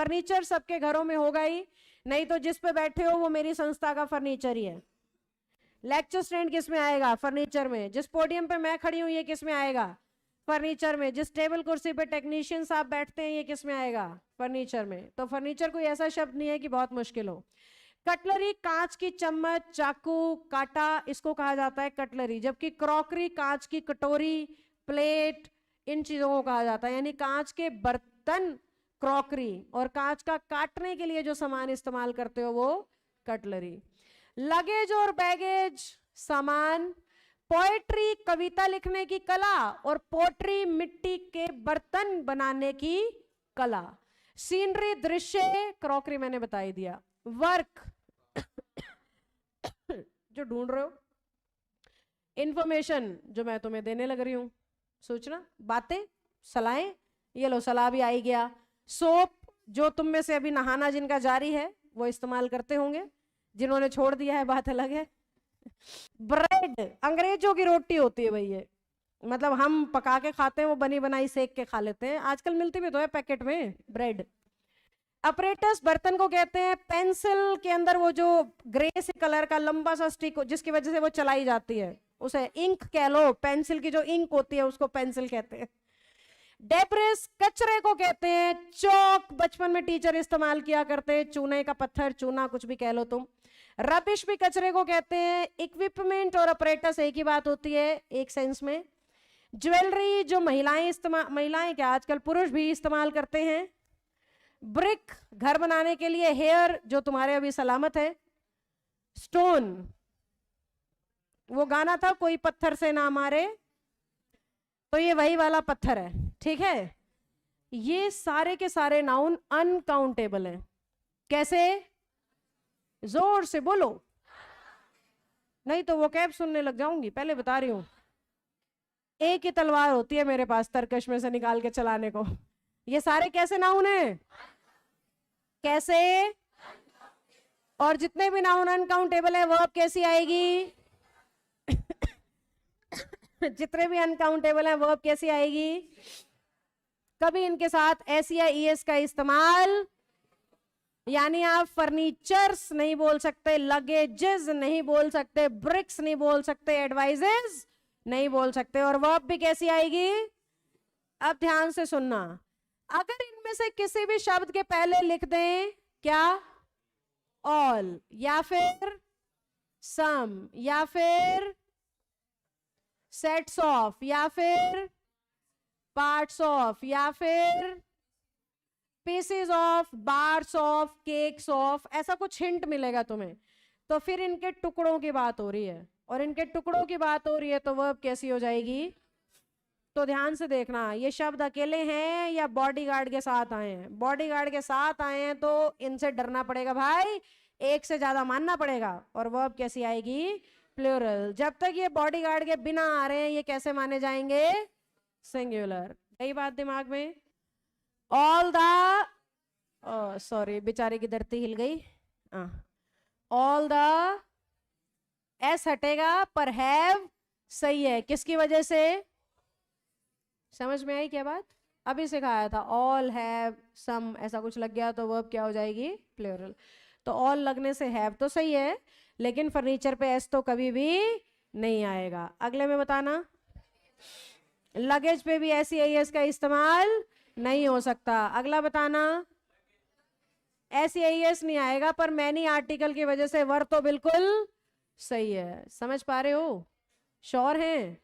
Furniture सबके घरों में होगा ही, नहीं तो जिस पे बैठे हो वो मेरी संस्था का फर्नीचर ही है। लेक्चर स्टैंड किस में आएगा? फर्नीचर में। जिस पोडियम पे मैं खड़ी हूं ये किस में आएगा? फर्नीचर में। जिस टेबल कुर्सी पे टेक्नीशियंस आप बैठते हैं ये किस में आएगा? फर्नीचर में। तो फर्नीचर कोई ऐसा शब्द नहीं है कि बहुत मुश्किल हो। कटलरी, कांच की चम्मच, चाकू, कांटा, इसको कहा जाता है कटलरी। जबकि क्रॉकरी, कांच की कटोरी, प्लेट, इन चीजों को कहा जाता है। यानी कांच के बर्तन क्रॉकरी, और कांच का काटने के लिए जो सामान इस्तेमाल करते हो वो कटलरी। लगेज और बैगेज सामान। पोएट्री, कविता लिखने की कला, और पोट्री, मिट्टी के बर्तन बनाने की कला। सीनरी, दृश्य, क्रॉकरी मैंने बता ही दिया। वर्क जो ढूंढ रहे हो, इंफॉर्मेशन जो मैं तुम्हें देने लग रही हूं, सूचना, बातें, सलाहें, ये लो सलाह भी आई गया। सोप, जो तुम में से अभी नहाना जिनका जारी है वो इस्तेमाल करते होंगे, जिन्होंने छोड़ दिया है बात अलग है। ब्रेड, अंग्रेजों की रोटी होती है भाई ये, मतलब हम पका के खाते हैं, वो बनी बनाई सेक के खा लेते हैं। आजकल मिलती भी तो है पैकेट में ब्रेड। अपरेटस, बर्तन को कहते हैं। पेंसिल के अंदर वो जो ग्रे से कलर का लंबा सा स्टिक जिसकी वजह से वो चलाई जाती है उसे इंक कह लो। पेंसिल की जो इंक होती है उसको पेंसिल कहते हैं। डेब्रिस, कचरे को कहते हैं। चौक, बचपन में टीचर इस्तेमाल किया करते हैं। चूने का पत्थर, चूना, कुछ भी कह लो तुम। रबिश भी कचरे को कहते हैं। इक्विपमेंट और अपरेटस एक ही बात होती है एक सेंस में। ज्वेलरी, जो महिलाएं क्या आजकल पुरुष भी इस्तेमाल करते हैं। ब्रिक, घर बनाने के लिए। हेयर, जो तुम्हारे अभी सलामत है। स्टोन, वो गाना था कोई पत्थर से ना मारे, तो ये वही वाला पत्थर है, ठीक है। ये सारे के सारे नाउन अनकाउंटेबल हैं। कैसे? जोर से बोलो, नहीं तो वो कैब सुनने लग जाऊंगी, पहले बता रही हूं। एक ही तलवार होती है मेरे पास तरकश में से निकाल के चलाने को। ये सारे कैसे नाउन हैं? कैसे? और जितने भी नाउन अनकाउंटेबल है वर्ब कैसी आएगी? जितने भी अनकाउंटेबल है वर्ब कैसी आएगी? कभी इनके साथ एस या ईएस का इस्तेमाल, यानी आप फर्नीचर्स नहीं बोल सकते, लगेजेस नहीं बोल सकते, ब्रिक्स नहीं बोल सकते, एडवाइजेस नहीं बोल सकते। और वर्ब भी कैसी आएगी? अब ध्यान से सुनना, अगर इनमें से किसी भी शब्द के पहले लिख दें क्या? ऑल, या फिर सम, या फिर सेट्स ऑफ, या फिर पार्ट्स ऑफ, या फिर pieces of, bars of, cakes of, ऐसा कुछ हिंट मिलेगा तुम्हें, तो फिर इनके टुकड़ों की बात हो रही है। और इनके टुकड़ों की बात हो रही है तो वर्ब कैसी हो जाएगी? तो ध्यान से देखना, ये शब्द अकेले हैं या बॉडीगार्ड के साथ आए हैं? बॉडीगार्ड के साथ आए हैं तो इनसे डरना पड़ेगा भाई, एक से ज्यादा मानना पड़ेगा। और वर्ब कैसी आएगी? प्लूरल। जब तक ये बॉडीगार्ड के बिना आ रहे हैं ये कैसे माने जाएंगे? सिंगुलर। यही बात दिमाग में। ऑल द, सॉरी बेचारे की धरती हिल गई। ऑल द, एस हटेगा पर हैव सही है, किसकी वजह से? समझ में आई क्या बात? अभी सिखाया था, ऑल हैव सम ऐसा कुछ लग गया तो वर्ब क्या हो जाएगी? प्लूरल। तो ऑल लगने से हैव तो सही है, लेकिन फर्नीचर पे एस तो कभी भी नहीं आएगा। अगले में बताना, लगेज पे भी एस एस का इस्तेमाल नहीं हो सकता। अगला बताना, एस नहीं आएगा, पर मैनी आर्टिकल की वजह से वर्ब तो बिल्कुल सही है। समझ पा रहे हो? श्योर हैं?